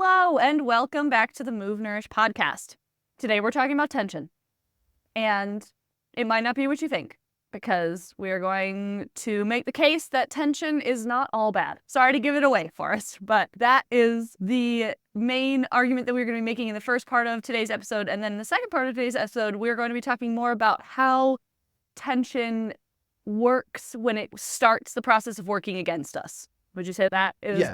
Hello, and welcome back to the Move Nourish podcast. Today we're talking about tension. And it might not be what you think, because we're going to make the case that tension is not all bad. Sorry to give it away for us, but that is the main argument that we're going to be making in the first part of today's episode. And then in the second part of today's episode, we're going to be talking more about how tension works when it starts the process of working against us. Would you say that is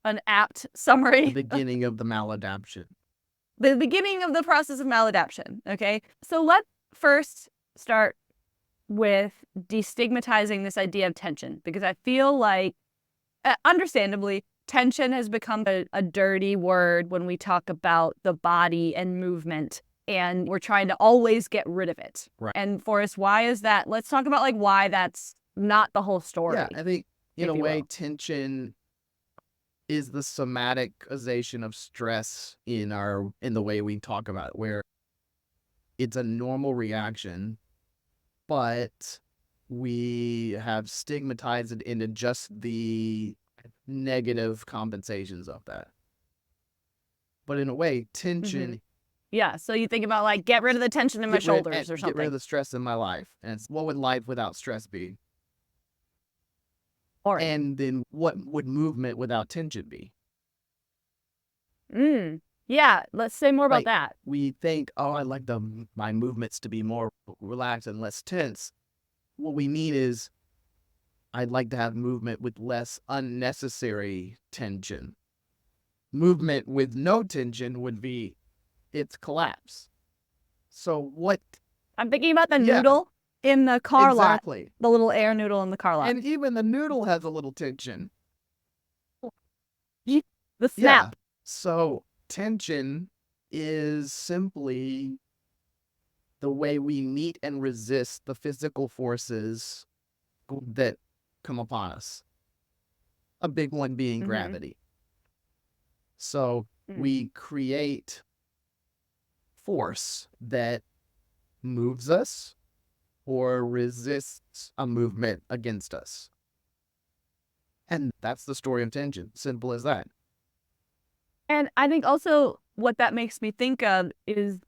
an apt summary? The beginning of the maladaptation. The beginning of the process of maladaptation, okay? So let's first start with destigmatizing this idea of tension, because I feel like, understandably, tension has become a dirty word when we talk about the body and movement, and we're trying to always get rid of it. Right. And Forrest, why is that? Let's talk about like why that's not the whole story. Yeah, I think in a way, tension is the somaticization of stress in the way we talk about it, where it's a normal reaction, but we have stigmatized it into just the negative compensations of that. But in a way, tension... Yeah, so you think about like, get rid of the tension in my shoulders or something. Get rid of the stress in my life. And what would life without stress be? And then what would movement without tension be? Yeah, let's say more about that. We think, oh, I like my movements to be more relaxed and less tense. What we mean is, I'd like to have movement with less unnecessary tension. Movement with no tension would be its collapse. So what? I'm thinking about the noodle in the car lot. The little air noodle in the car lot. And even the noodle has a little tension. The snap. Yeah. So tension is simply the way we meet and resist the physical forces that come upon us. A big one being gravity. So we create force that moves us or resists a movement against us. And that's the story of tension. Simple as that. And I think also what that makes me think of is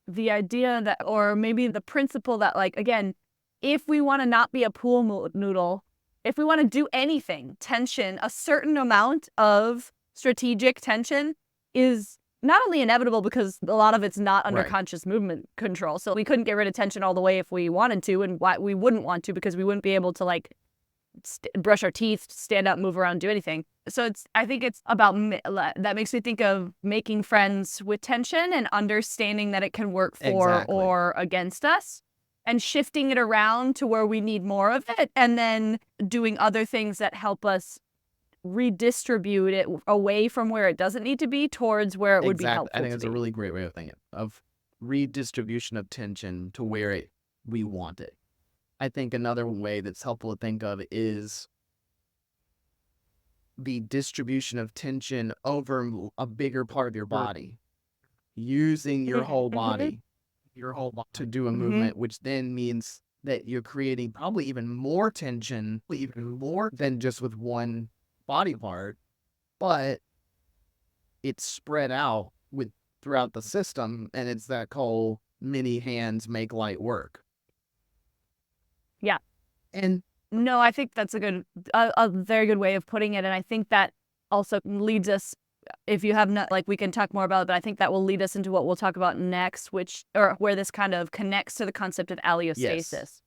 the idea that, or maybe the principle that, like, again, if we want to not be a pool noodle, if we want to do anything, tension, a certain amount of strategic tension is not only inevitable because a lot of it's not under conscious movement control. So we couldn't get rid of tension all the way if we wanted to, and why we wouldn't want to because we wouldn't be able to like brush our teeth, stand up, move around, do anything. So I think it's about, that makes me think of making friends with tension and understanding that it can work for or against us, and shifting it around to where we need more of it, and then doing other things that help us redistribute it away from where it doesn't need to be towards where it would be helpful. I think it's a really great way of thinking of redistribution of tension to where we want it. I think another way that's helpful to think of is the distribution of tension over a bigger part of your body, using your whole body, to do a movement, which then means that you're creating probably even more tension, even more than just with one body part, but it's spread out throughout the system, and it's that whole many hands make light work. Yeah. And no, I think that's a very good way of putting it. And I think that also leads us, if you have not, like, we can talk more about it, but I think that will lead us into what we'll talk about next, where this kind of connects to the concept of allostasis.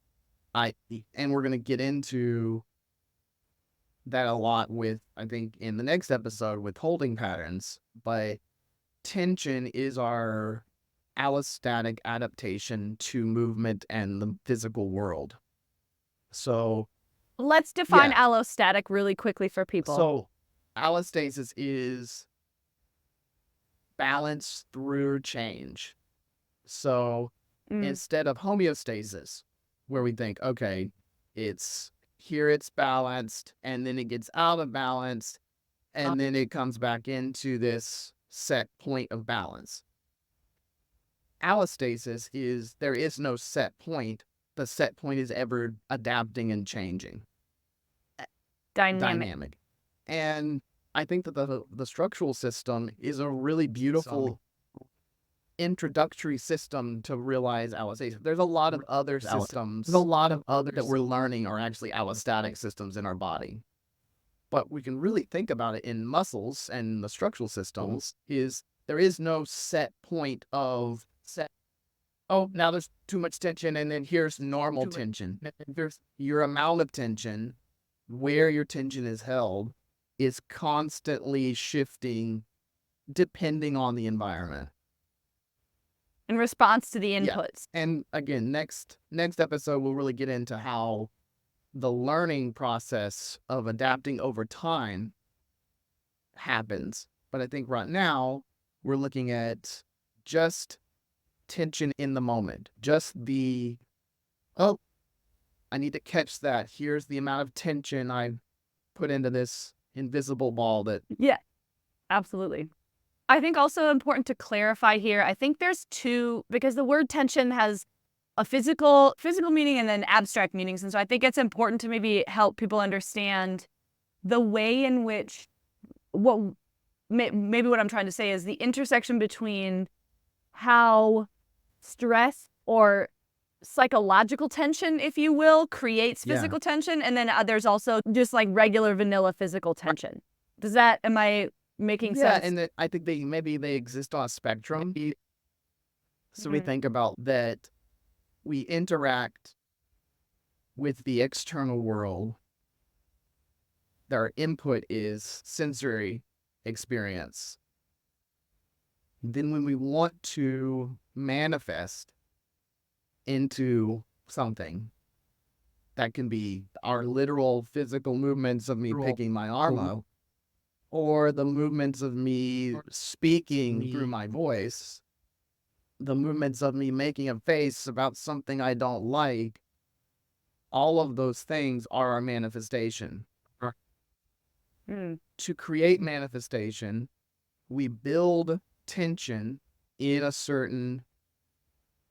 Yes. And we're going to get into that a lot with, I think, in the next episode with holding patterns, but tension is our allostatic adaptation to movement and the physical world. So let's define allostatic really quickly for people. So allostasis is balance through change. So instead of homeostasis, where we think, okay, it's balanced, and then it gets out of balance, and then it comes back into this set point of balance. Allostasis is, there is no set point. The set point is ever adapting and changing. Dynamic. And I think that the structural system is a really beautiful introductory system to realize allostasis. There's a lot of other systems. There's a lot of other that we're learning are actually allostatic systems in our body. But we can really think about it in muscles and the structural systems is there is no set point of oh, now there's too much tension and then here's normal tension. There's your amount of tension, where your tension is held, is constantly shifting depending on the environment. In response to the inputs. Yeah. And again, next episode, we'll really get into how the learning process of adapting over time happens. But I think right now, we're looking at just tension in the moment. Just the, oh, I need to catch that. Here's the amount of tension I put into this invisible ball that... Yeah, absolutely. I think also important to clarify here, I think there's two, because the word tension has a physical meaning and then abstract meanings. And so I think it's important to maybe help people understand the way in which, maybe what I'm trying to say is the intersection between how stress or psychological tension, if you will, creates physical tension. And then there's also just like regular vanilla physical tension. Am I making sense? Yeah, and I think they exist on a spectrum. So we think about that we interact with the external world. Their input is sensory experience. Then when we want to manifest into something, that can be our literal physical movements of me picking my arm up, or the movements of me speaking through my voice, the movements of me making a face about something I don't like, all of those things are our manifestation. To create manifestation, we build tension in a certain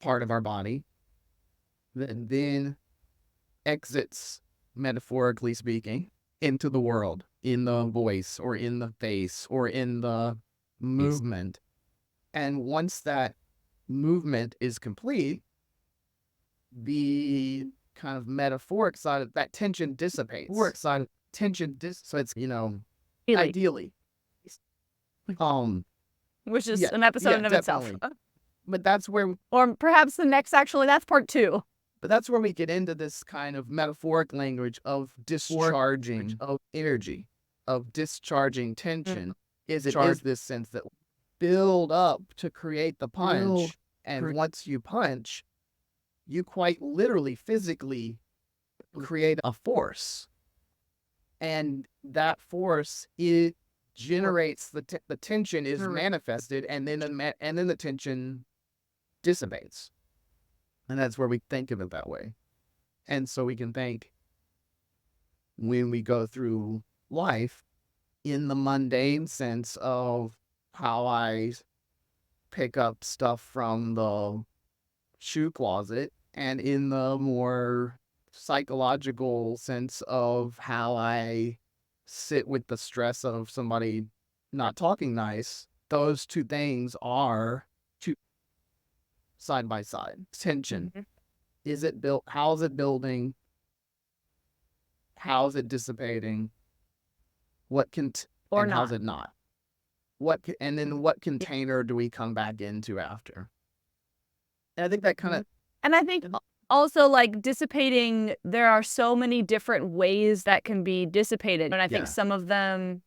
part of our body that then exits, metaphorically speaking, into the world, in the voice or in the face or in the movement. And once that movement is complete, the kind of metaphoric side of that tension dissipates. So it's, ideally. Which is an episode in of definitely. itself. But that's where... Or perhaps the next, actually, that's part 2. But that's where we get into this kind of metaphoric language of discharging of energy, of discharging tension. Is this sense that build up to create the punch, and once you punch, you quite literally, physically create a force. And that force, it generates the tension is manifested, and then the tension dissipates. And that's where we think of it that way. And so we can think when we go through life in the mundane sense of how I pick up stuff from the shoe closet, and in the more psychological sense of how I sit with the stress of somebody not talking nice. Those two things are side by side. Tension. Is it built? How is it building? How is it dissipating? How's it not? And then what container do we come back into after? And I think that kind of... And I think also, like, dissipating, there are so many different ways that can be dissipated. And I think some of them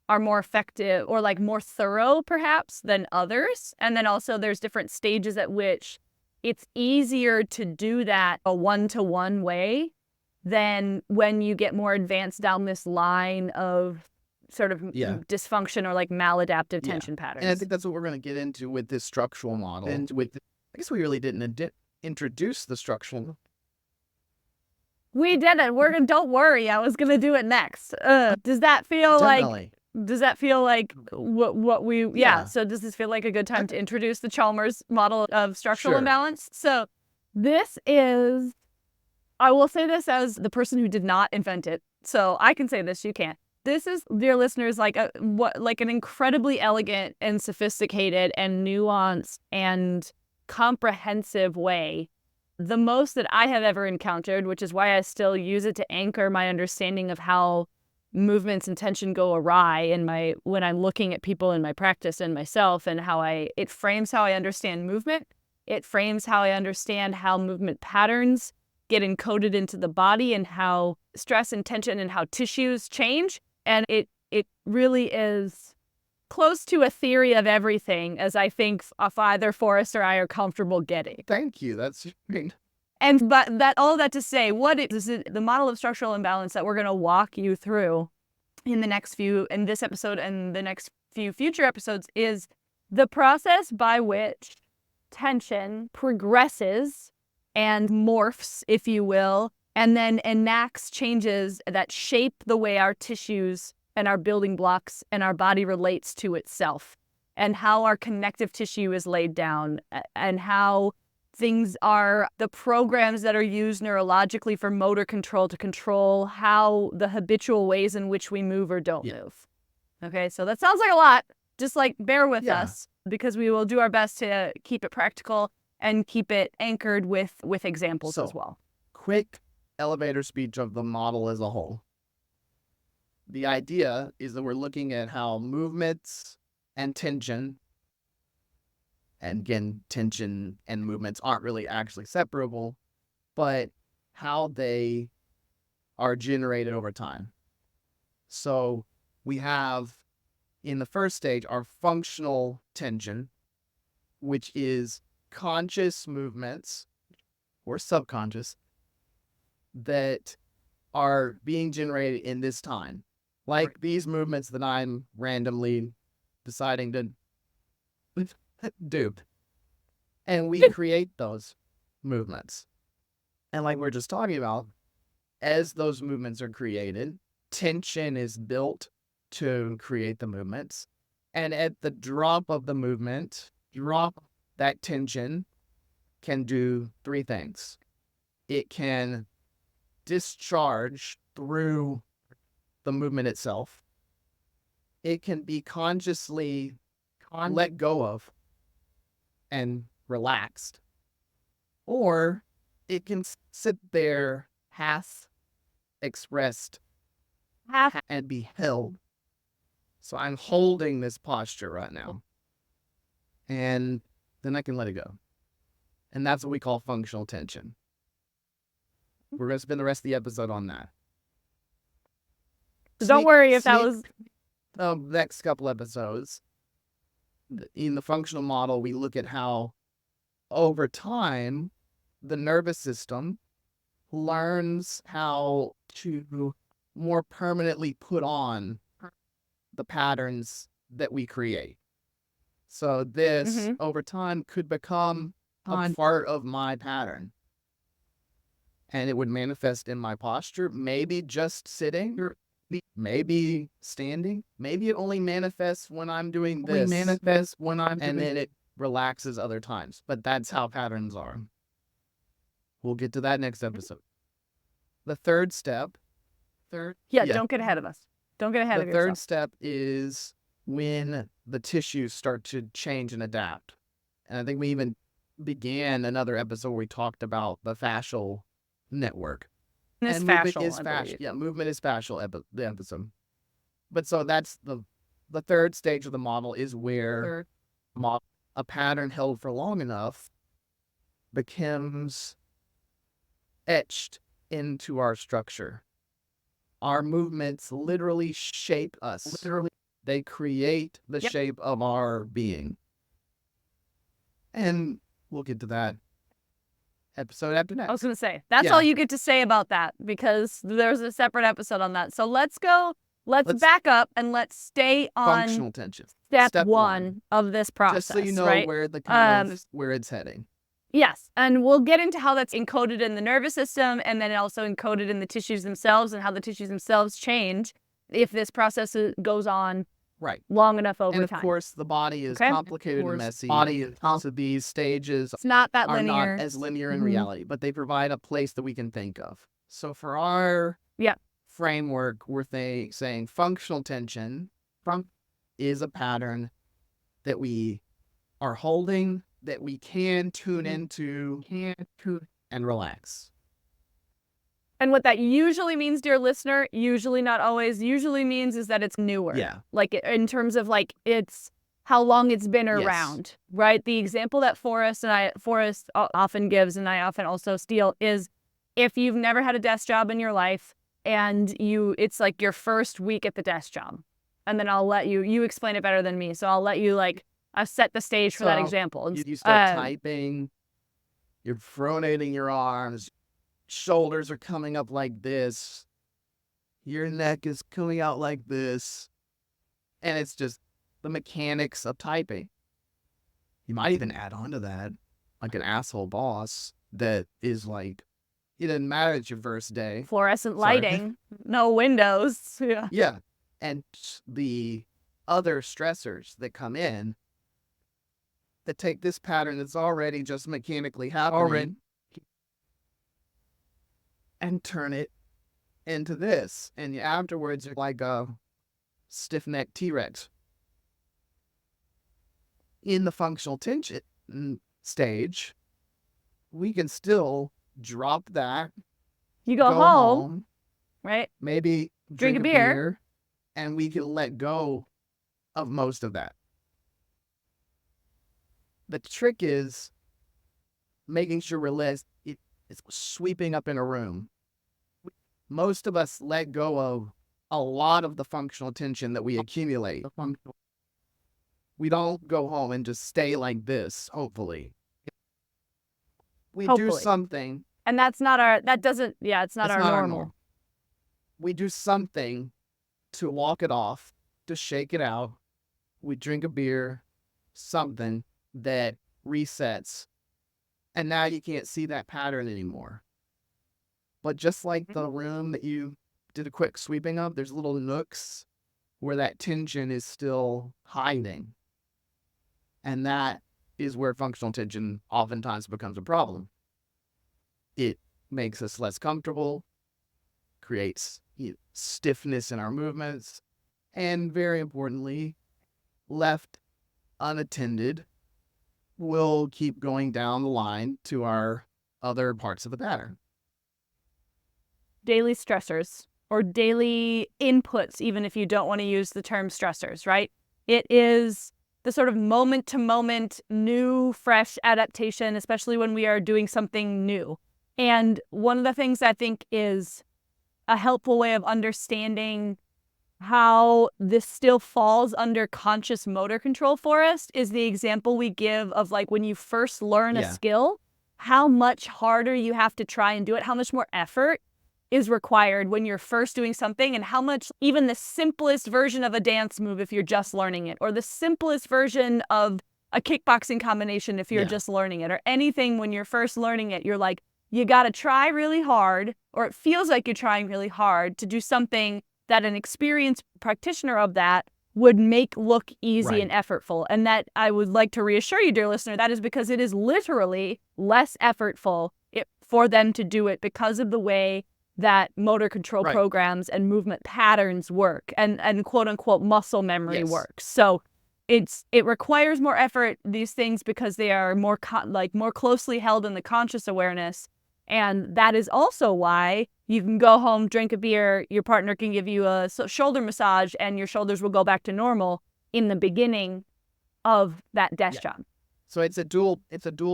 are more effective or like more thorough perhaps than others. And then also there's different stages at which it's easier to do that a one-to-one way than when you get more advanced down this line of sort of dysfunction or like maladaptive tension patterns. And I think that's what we're going to get into with this structural model. And I guess we really didn't introduce the structural. We didn't. Don't worry. I was going to do it next. Does that feel like... Does that feel like what we... Yeah. So does this feel like a good time to introduce the Chalmers model of structural imbalance? So this is... I will say this as the person who did not invent it. So I can say this, you can't. This is, dear listeners, like an incredibly elegant and sophisticated and nuanced and comprehensive way, the most that I have ever encountered, which is why I still use it to anchor my understanding of how movements and tension go awry when I'm looking at people in my practice and myself, and it frames how I understand movement. It frames how I understand how movement patterns get encoded into the body and how stress and tension and how tissues change. And it really is close to a theory of everything, as I think either Forrest or I are comfortable getting. Thank you. That's great. And but that all that to say, what is the model of structural imbalance that we're going to walk you through in this episode and the next few future episodes is the process by which tension progresses and morphs, if you will, and then enacts changes that shape the way our tissues and our building blocks and our body relates to itself, and how our connective tissue is laid down, and how things are the programs that are used neurologically for motor control to control how the habitual ways in which we move or don't move. Okay, so that sounds like a lot. Just like bear with us, because we will do our best to keep it practical and keep it anchored with examples as well. Quick elevator speech of the model as a whole. The idea is that we're looking at how movements and tension, and again, tension and movements aren't really actually separable, but how they are generated over time. So we have, in the first stage, our functional tension, which is conscious movements or subconscious that are being generated in this time. Like these movements that I'm randomly deciding to do. And we create those movements. And like we're just talking about, as those movements are created, tension is built to create the movements. And at the drop of the movement, that tension can do three things. It can discharge through the movement itself. It can be consciously let go of and relaxed. Or it can sit there half expressed and be held. So I'm holding this posture right now. And then I can let it go. And that's what we call functional tension. We're going to spend the rest of the episode on that. So don't worry if that was... next couple episodes, in the functional model, we look at how, over time, the nervous system learns how to more permanently put on the patterns that we create. So this, over time, could become a part of my pattern. And it would manifest in my posture, maybe just sitting, maybe standing. Maybe it only manifests when I'm doing this. And then it relaxes other times. But that's how patterns are. We'll get to that next episode. The third step. Don't get ahead of us. Don't get ahead of yourself. The third step is when the tissues start to change and adapt. And I think we even began another episode where we talked about the fascial network. Movement is fascial. Movement is fascial, the episode. But so that's the third stage of the model, is where a pattern held for long enough becomes etched into our structure. Our movements literally shape us. They create the shape of our being. And we'll get to that episode after next. I was going to say, that's all you get to say about that, because there's a separate episode on that. So let's back up and let's stay on functional tension. Step one of this process. Just so you know, right? where where it's heading. Yes, and we'll get into how that's encoded in the nervous system, and then also encoded in the tissues themselves, and how the tissues themselves change if this process goes on long enough over time. And of course, the body is complicated and messy. So these stages it's not that are linear. Not as linear in reality, but they provide a place that we can think of. So for our framework, we're saying functional tension is a pattern that we are holding, that we can tune into, and relax. And what that usually means, dear listener, usually not always, usually means is that it's newer. Yeah. Like in terms of like it's how long it's been around, right? The example that Forrest often gives, and I often also steal, is if you've never had a desk job in your life and it's like your first week at the desk job, and then I'll let you explain it better than me. So I'll let you like set the stage for that example. You start typing, you're pronating your arms, shoulders are coming up like this, your neck is coming out like this, and it's just the mechanics of typing. You might even add on to that like an asshole boss that is like, it doesn't matter, it's your first day. Fluorescent lighting, no windows. Yeah. And the other stressors that come in that take this pattern that's already just mechanically happening and turn it into this. And afterwards, you're like a stiff-necked T-Rex. In the functional tension stage, we can still drop that. You go home, right? Maybe drink a beer, and we can let go of most of that. The trick is making sure we're less, it's sweeping up in a room. Most of us let go of a lot of the functional tension that we accumulate. We don't go home and just stay like this, hopefully. We do something. And that's not our, it's not our normal. We do something to walk it off, to shake it out. We drink a beer, something that resets. And now you can't see that pattern anymore. But just like the room that you did a quick sweeping of, there's little nooks where that tension is still hiding. And that is where functional tension oftentimes becomes a problem. It makes us less comfortable, creates stiffness in our movements, and very importantly, left unattended, will keep going down the line to our other parts of the pattern. Daily stressors or daily inputs, even if you don't want to use the term stressors, right? It is the sort of moment-to-moment, new, fresh adaptation, especially when we are doing something new. And one of the things I think is a helpful way of understanding how this still falls under conscious motor control for us is the example we give of like when you first learn a skill, how much harder you have to try and do it, how much more effort is required when you're first doing something, and how much even the simplest version of a dance move if you're just learning it, or the simplest version of a kickboxing combination if you're just learning it, or anything when you're first learning it, you're like, you got to try really hard, or it feels like you're trying really hard to do something that an experienced practitioner of that would make look easy and effortful. And that I would like to reassure you, dear listener, that is because it is literally less effortful for them to do it because of the way that motor control programs and movement patterns work and quote unquote muscle memory works. So it requires more effort, these things, because they are more more closely held in the conscious awareness. And that is also why you can go home, drink a beer, your partner can give you a shoulder massage, and your shoulders will go back to normal in the beginning of that desk job. So it's a dual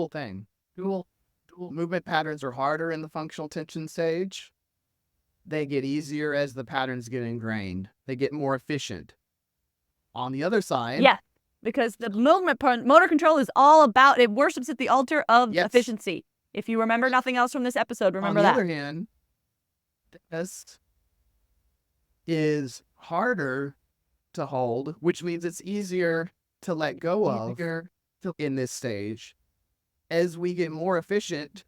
thing. Dual movement patterns are harder in the functional tension stage. They get easier as the patterns get ingrained. They get more efficient. On the other side, because the motor control is all about, it worships at the altar of efficiency. If you remember nothing else from this episode, remember that. On the other hand, this is harder to hold, which means it's easier to let go of in this stage. As we get more efficient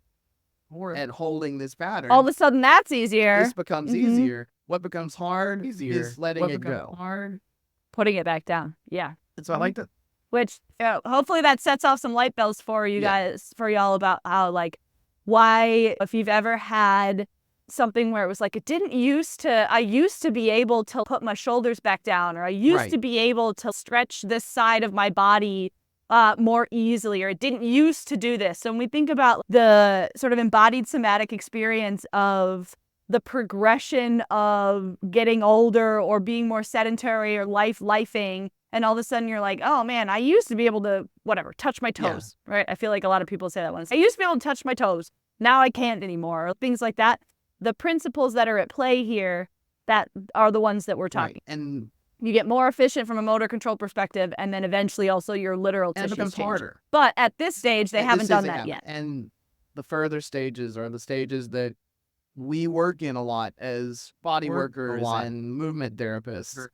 at holding this pattern, all of a sudden that's easier. This becomes easier. What becomes hard is letting it go. Putting it back down. Yeah. And so I like that. Which hopefully that sets off some light bells for you guys, for y'all, about how, like, why, if you've ever had something where it was like, I used to be able to put my shoulders back down, or I used to be able to stretch this side of my body more easily, or it didn't used to do this. So when we think about the sort of embodied somatic experience of the progression of getting older or being more sedentary or lifing, and all of a sudden you're like, oh man, I used to be able to, whatever, touch my toes, right? I feel like a lot of people say that once. I used to be able to touch my toes. Now I can't anymore, or things like that. The principles that are at play here, that are the ones that we're talking. Right. And you get more efficient from a motor control perspective, and then eventually also your literal tissues it becomes change. harder. But at this stage, they haven't done that yet. And the further stages are the stages that we work in a lot as body workers and movement therapists.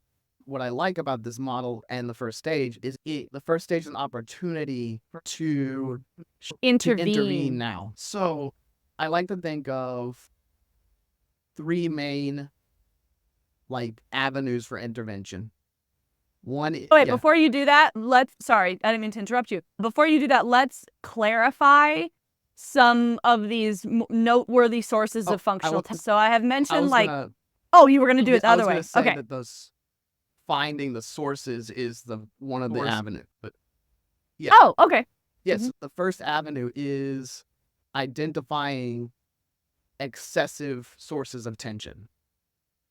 What I like about this model and the first stage is the first stage is an opportunity to intervene now. So I like to think of 3 main avenues for intervention. One. Wait, before you do that, sorry, I didn't mean to interrupt you. Before you do that, let's clarify some of these noteworthy sources of functional tension. So I have mentioned you were going to do it the other way. I was going to say that those finding the sources is one of the avenues. But yeah. Oh, okay. Yes, the first avenue is identifying excessive sources of tension.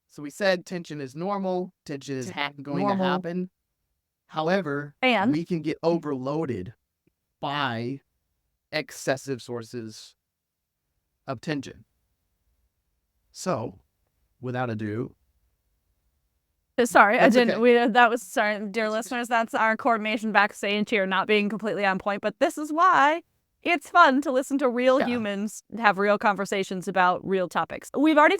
So we said tension is normal, tension is going to happen. However, we can get overloaded by excessive sources of tension. So, without ado. Sorry, I didn't. Sorry, dear listeners, that's our coordination backstage here not being completely on point, but this is why it's fun to listen to real humans have real conversations about real topics. We've already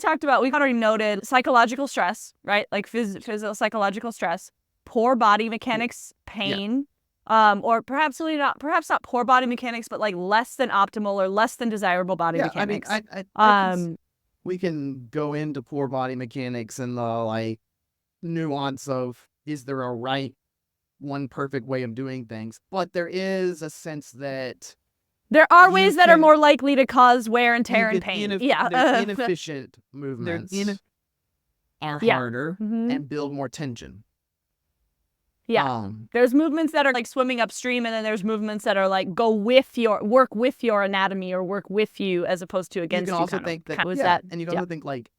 noted psychological stress, right? Like physical psychological stress, poor body mechanics, pain, or perhaps not poor body mechanics, but like less than optimal or less than desirable body mechanics. I mean, we can go into poor body mechanics and the nuance of, is there a one perfect way of doing things? But there is a sense that there are ways that are more likely to cause wear and tear and pain. Inefficient movements are harder and build more tension. Yeah. There's movements that are like swimming upstream, and then there's movements that are like work with your anatomy or work with you as opposed to against you. You can also think that, and you can also think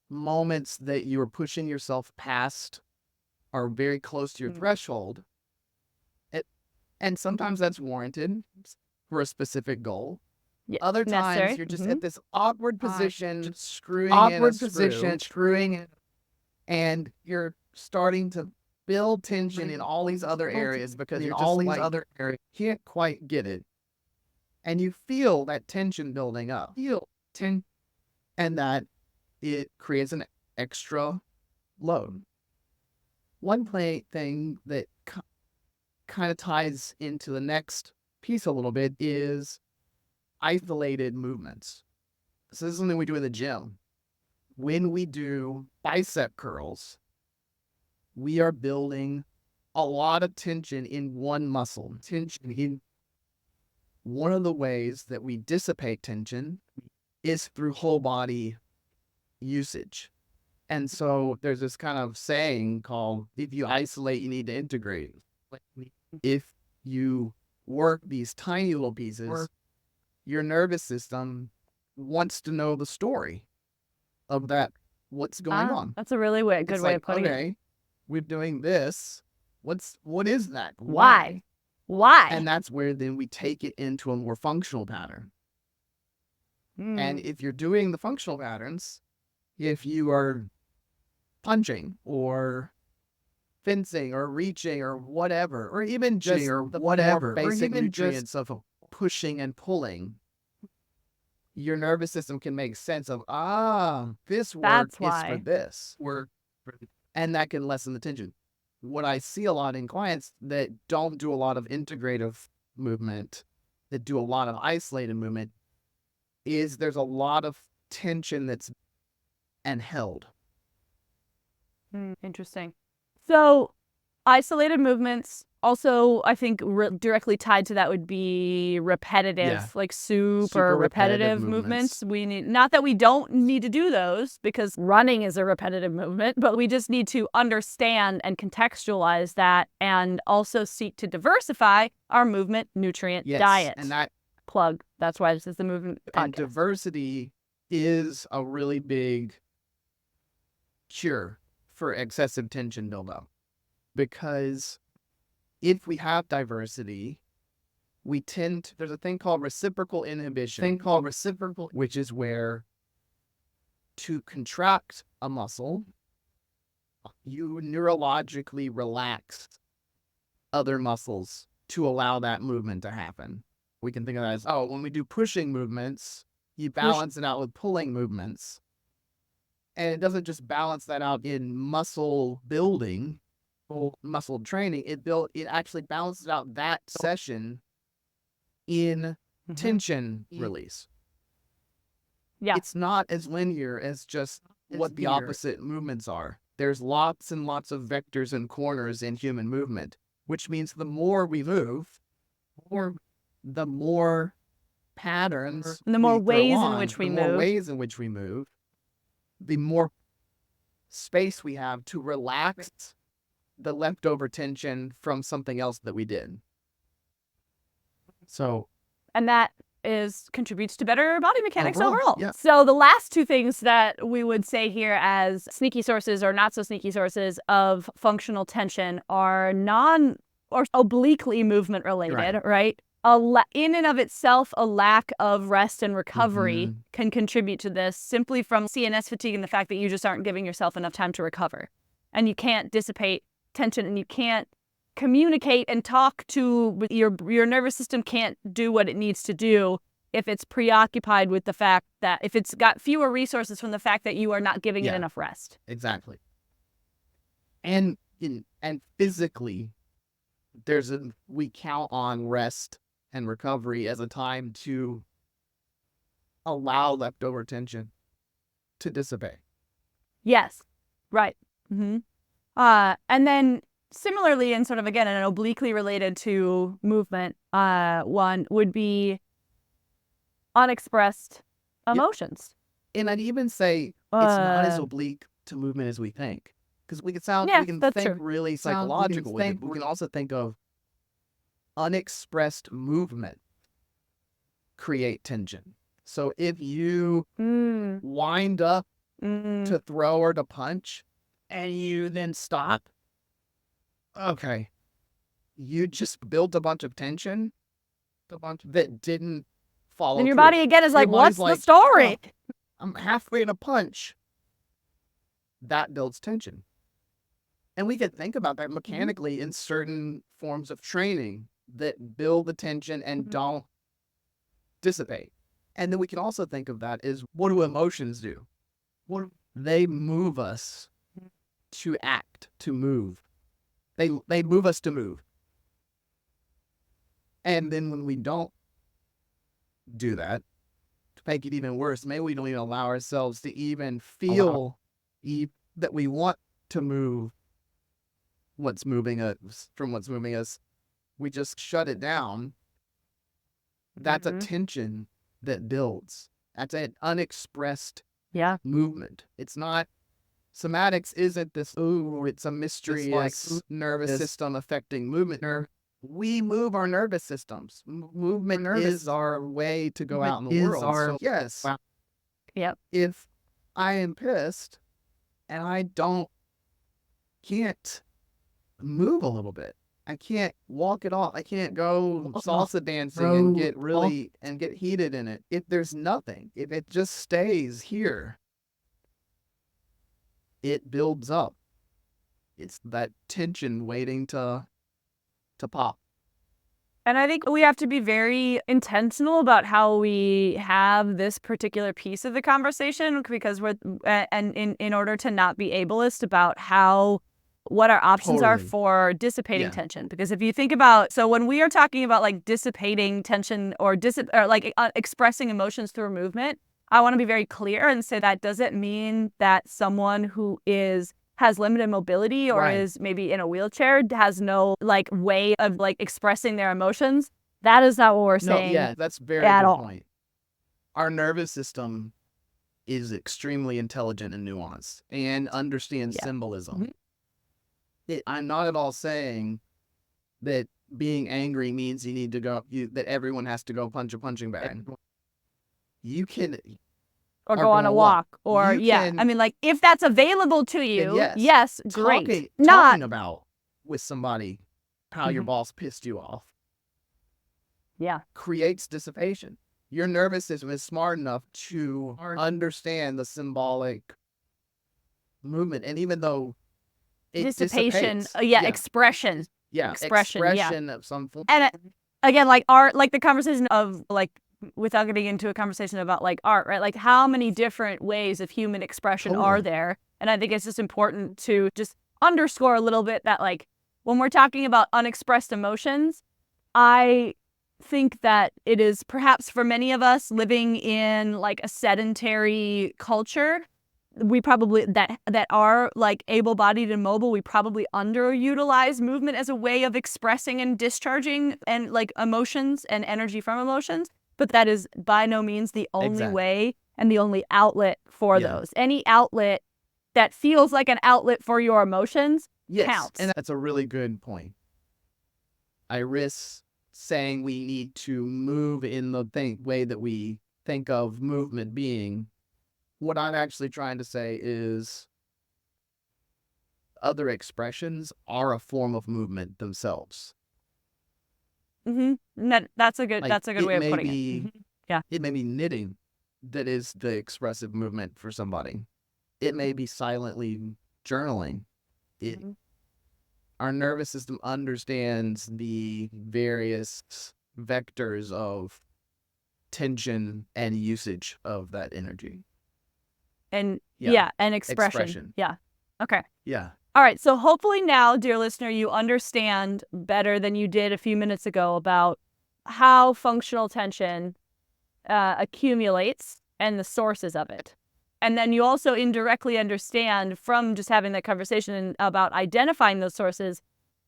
moments that you're pushing yourself past are very close to your threshold. And sometimes that's warranted for a specific goal. Other times you're just at this awkward position, screwing in, and you're starting to build tension in all these other areas because you're just can't quite get it. And you feel that tension building up. And that it creates an extra load. One thing that kind of ties into the next piece a little bit is isolated movements. So this is something we do in the gym. When we do bicep curls, we are building a lot of tension in one muscle. One of the ways that we dissipate tension is through whole body usage. And so there's this kind of saying called, if you isolate, you need to integrate. If you work these tiny little pieces, your nervous system wants to know the story of that, what's going on. That's a really good way of putting it. We're doing this. What is that? Why? And that's where then we take it into a more functional pattern. And if you're doing the functional patterns, if you are punching or fencing or reaching or whatever, or even just the more basic nutrients of pushing and pulling, your nervous system can make sense of, this work is for this. And that can lessen the tension. What I see a lot in clients that don't do a lot of integrative movement, that do a lot of isolated movement, is there's a lot of tension that's held. Interesting. So Isolated movements. Also, I think directly tied to that would be repetitive, like super repetitive movements. We need, not that we don't need to do those, because running is a repetitive movement, but we just need to understand and contextualize that, and also seek to diversify our movement nutrient diet. And that plug. That's why this is the movement podcast. And diversity is a really big cure for excessive tension buildup, because if we have diversity, we tend to, there's a thing called reciprocal inhibition, which is where to contract a muscle, you neurologically relax other muscles to allow that movement to happen. We can think of that as, oh, when we do pushing movements, you balance it out with pulling movements. And it doesn't just balance that out in muscle building, muscle training, it actually balances out that session in tension release. Yeah. It's not as linear as just what the opposite movements are. There's lots and lots of vectors and corners in human movement, which means the more we move, the more patterns, and the more ways in which we move, the more space we have to relax the leftover tension from something else that we did. So, and that contributes to better body mechanics overall. Yeah. So the last two things that we would say here as sneaky sources or not so sneaky sources of functional tension are or obliquely movement related, right? In and of itself, a lack of rest and recovery can contribute to this, simply from CNS fatigue and the fact that you just aren't giving yourself enough time to recover. And you can't dissipate tension, and you can't communicate and talk to your nervous system can't do what it needs to do if it's preoccupied with the fact that, if it's got fewer resources from the fact that you are not giving it enough rest. Exactly. And physically, we count on rest and recovery as a time to allow leftover tension to dissipate. Yes. Right. And then similarly, and sort of again, and obliquely related to movement, one would be unexpressed emotions. And I'd even say it's not as oblique to movement as we think, because we can think really psychological with it. But we can also think of unexpressed movement create tension. So if you wind up to throw or to punch, and you then stop, okay, you just built a bunch of tension, that didn't follow. And your body again is like, what's the story? Oh, I'm halfway to punch. That builds tension. And we could think about that mechanically in certain forms of training that build the tension and don't dissipate. And then we can also think of that as, what do emotions do? They move us to act, to move. They move us to move. And then when we don't do that, to make it even worse, maybe we don't even allow ourselves to even feel that we want to move what's moving us. We just shut it down. That's a tension that builds. That's an unexpressed movement. It's not, somatics isn't this, it's a mysterious nervous system affecting movement. We move our nervous systems. Movement is our way to go out in the world. So yes. If I am pissed and I can't move a little bit, I can't walk it off, I can't go salsa dancing and get heated in it. If there's nothing, if it just stays here, it builds up. It's that tension waiting to pop. And I think we have to be very intentional about how we have this particular piece of the conversation, because in order to not be ableist about what our options are for dissipating tension. Because if you think about, so when we are talking about like dissipating tension or expressing emotions through movement, I want to be very clear and say that doesn't mean that someone who is has limited mobility or Right. is maybe in a wheelchair, has no like way of like expressing their emotions. That is not what we're No, saying yeah, that's a very at good all. point. Our nervous system is extremely intelligent and nuanced and understands Yeah. symbolism. I'm not at all saying that being angry means you need to go, that everyone has to go punch a punching bag. You can, Or or go go on on a a walk. walk. Or You yeah. I can, mean, like if that's available to then you, yes, yes, great. talking Not about with somebody how your boss pissed you off yeah. creates dissipation. Your nervous system is smart enough to understand the symbolic movement. And even though it Dissipation. dissipates, Yeah, expression. yeah, Expression, yeah. expression of some form. And again, like art, like the conversation of like, without getting into a conversation about like art, right? Like how many different ways of human expression are Totally. there? And I think it's just important to just underscore a little bit that like when we're talking about unexpressed emotions, I think that it is perhaps for many of us living in like a sedentary culture, we probably that are like able-bodied and mobile, we probably underutilize movement as a way of expressing and discharging and like emotions and energy from emotions. But that is by no means the only Exactly. way and the only outlet for Yeah. those. Any outlet that feels like an outlet for your emotions counts. And that's a really good point. I risk saying we need to move in the way that we think of movement being. What I'm actually trying to say is other expressions are a form of movement themselves. That's a good Like way of putting it. Yeah. it may be knitting that is the expressive movement for somebody. It may be silently journaling. It Our nervous system understands the various vectors of tension and usage of that energy. And Yeah. and expression. Expression. Yeah. Okay. Yeah. All right. So hopefully now, dear listener, you understand better than you did a few minutes ago about how functional tension accumulates and the sources of it. And then you also indirectly understand from just having that conversation about identifying those sources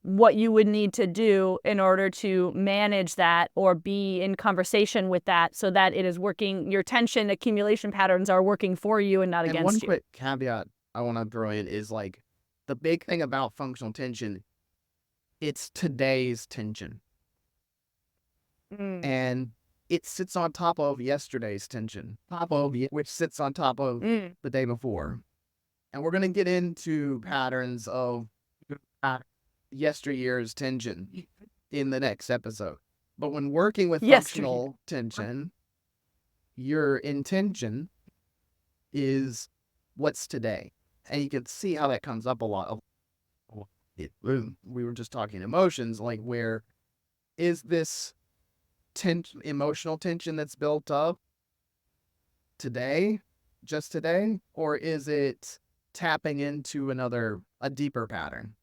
what you would need to do in order to manage that or be in conversation with that so that it is working, your tension accumulation patterns are working for you and not And against one you. quick caveat I want to throw in is like the big thing about functional tension, it's today's tension. And it sits on top of yesterday's tension, which sits on top of the day before. And we're going to get into patterns of yesteryear's tension in the next episode. But when working with functional tension, your intention is what's today. And you can see how that comes up a lot. We were just talking emotions, like where is this emotional tension that's built up today, just today, or is it tapping into a deeper pattern?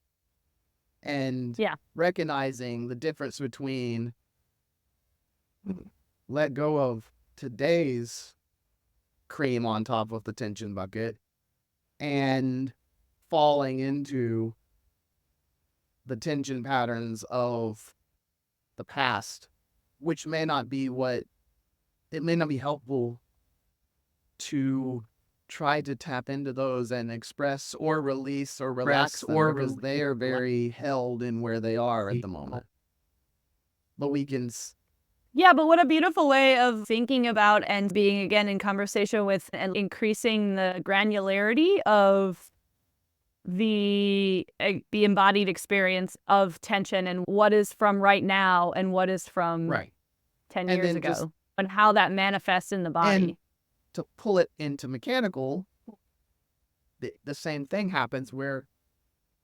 And recognizing the difference between let go of today's cream on top of the tension bucket and falling into the tension patterns of the past, which may not be helpful to try to tap into those and express or release or relax them because they are very held in where they are at the moment. But we can... Yeah, but what a beautiful way of thinking about and being again in conversation with and increasing the granularity of the embodied experience of tension and what is from right now and what is from 10 years ago and how that manifests in the body. And to pull it into mechanical, the same thing happens where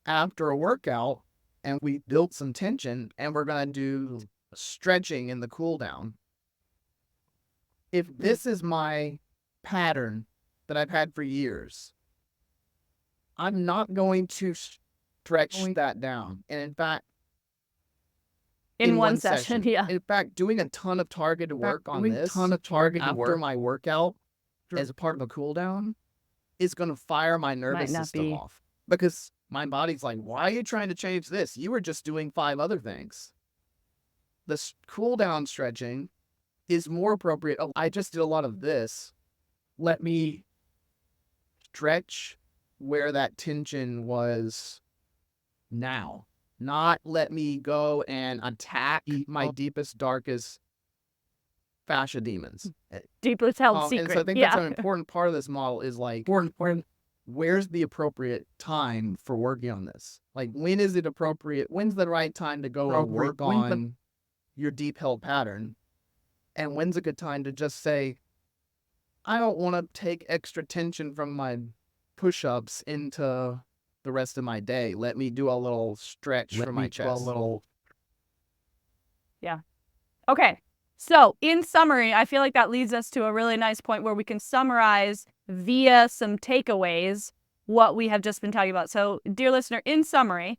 after a workout and we built some tension and we're going to do stretching in the cool down. If this is my pattern that I've had for years, I'm not going to stretch that down. And in fact, in one session, in fact, doing a ton of targeted work on this after my workout as a part of a cool down is going to fire my nervous system off. Because my body's like, why are you trying to change this? You were just doing 5 other things. The cool down stretching is more appropriate. Oh, I just did a lot of this. Let me stretch where that tension was now. Not let me go and attack my deepest, darkest fascia demons. Deepest held And so I secret. think that's an important part of this model is like, where's the appropriate time for working on this? Like, when is it appropriate? When's the right time to go and work on your deep held pattern? And when's a good time to just say, I don't want to take extra tension from my push-ups into the rest of my day. Let me do a little stretch for my chest. Yeah. Okay. So in summary, I feel like that leads us to a really nice point where we can summarize via some takeaways what we have just been talking about. So, dear listener, in summary,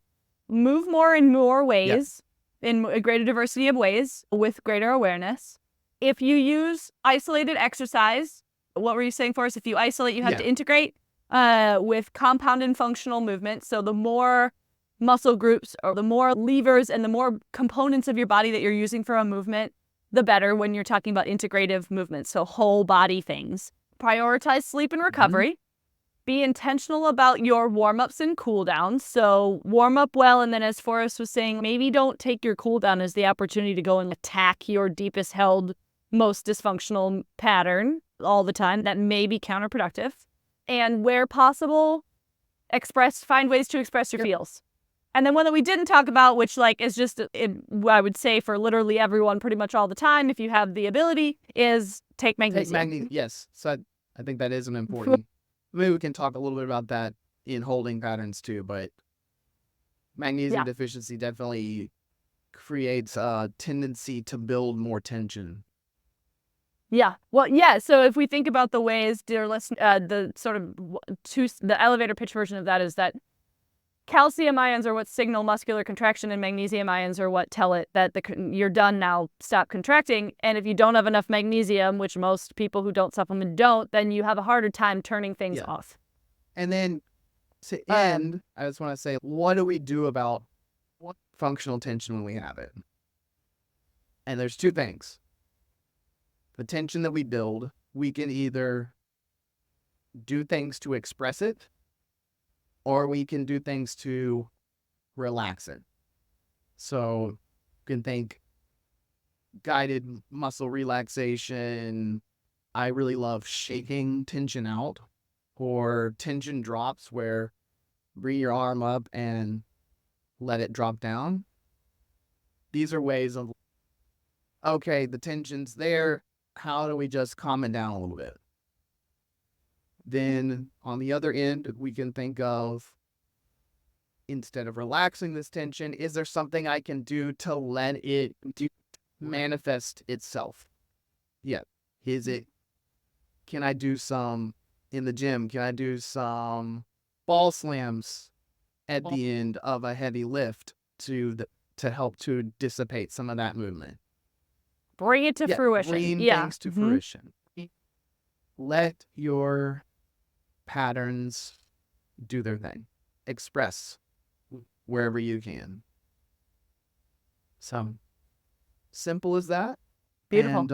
move more in more ways, in a greater diversity of ways with greater awareness. If you use isolated exercise, what were you saying for us? If you isolate, you have to integrate with compound and functional movement. So the more muscle groups or the more levers and the more components of your body that you're using for a movement, the better when you're talking about integrative movements. So whole body things. Prioritize sleep and recovery. Be intentional about your warm-ups and cool-downs. So warm up well, and then as Forrest was saying, maybe don't take your cool-down as the opportunity to go and attack your deepest held, most dysfunctional pattern all the time. That may be counterproductive. And where possible, find ways to express your feels. And then one that we didn't talk about, which like is just, I would say for literally everyone pretty much all the time, if you have the ability, is take magnesium. Yes. So I think that is an important, maybe we can talk a little bit about that in holding patterns too, but magnesium deficiency definitely creates a tendency to build more tension. Yeah. Well, yeah. So if we think about the ways, dear listener, the sort of the elevator pitch version of that is that calcium ions are what signal muscular contraction, and magnesium ions are what tell it that you're done now, stop contracting. And if you don't have enough magnesium, which most people who don't supplement don't, then you have a harder time turning things off. And then to end, I just want to say, what do we do about functional tension when we have it? And there's 2 things. The tension that we build, we can either do things to express it, or we can do things to relax it. So you can think guided muscle relaxation. I really love shaking tension out, or tension drops where bring your arm up and let it drop down. These are ways of, okay, the tension's there. How do we just calm it down a little bit? Then on the other end, we can think of, instead of relaxing this tension, is there something I can do to let it manifest itself? Yeah. Can I do some in the gym? Can I do some ball slams at the end of a heavy lift to help to dissipate some of that movement? Bring it to fruition. Bring things to fruition. Let your patterns do their thing. Express wherever you can. So simple as that. Beautiful.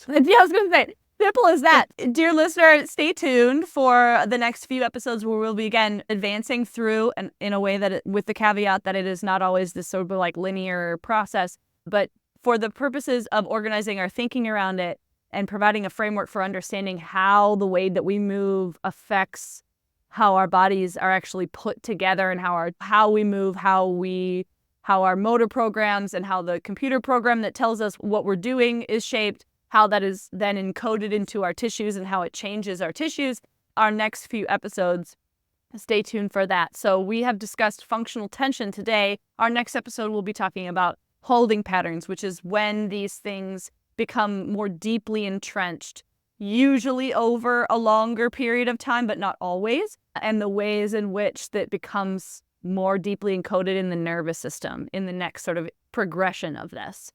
And, yeah, I was going to say, simple as that. Dear listener, stay tuned for the next few episodes where we'll be again advancing through and in a way that with the caveat that it is not always this sort of like linear process, but for the purposes of organizing our thinking around it and providing a framework for understanding how the way that we move affects how our bodies are actually put together, and how we move, how our motor programs and how the computer program that tells us what we're doing is shaped, how that is then encoded into our tissues and how it changes our tissues. Our next few episodes, stay tuned for that. So we have discussed functional tension today. Our next episode will be talking about holding patterns, which is when these things become more deeply entrenched, usually over a longer period of time, but not always, and the ways in which that becomes more deeply encoded in the nervous system in the next sort of progression of this.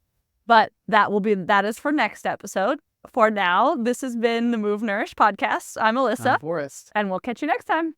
But that is for next episode. For now, this has been the Move Nourish podcast. I'm Alyssa. I'm Forrest. And we'll catch you next time.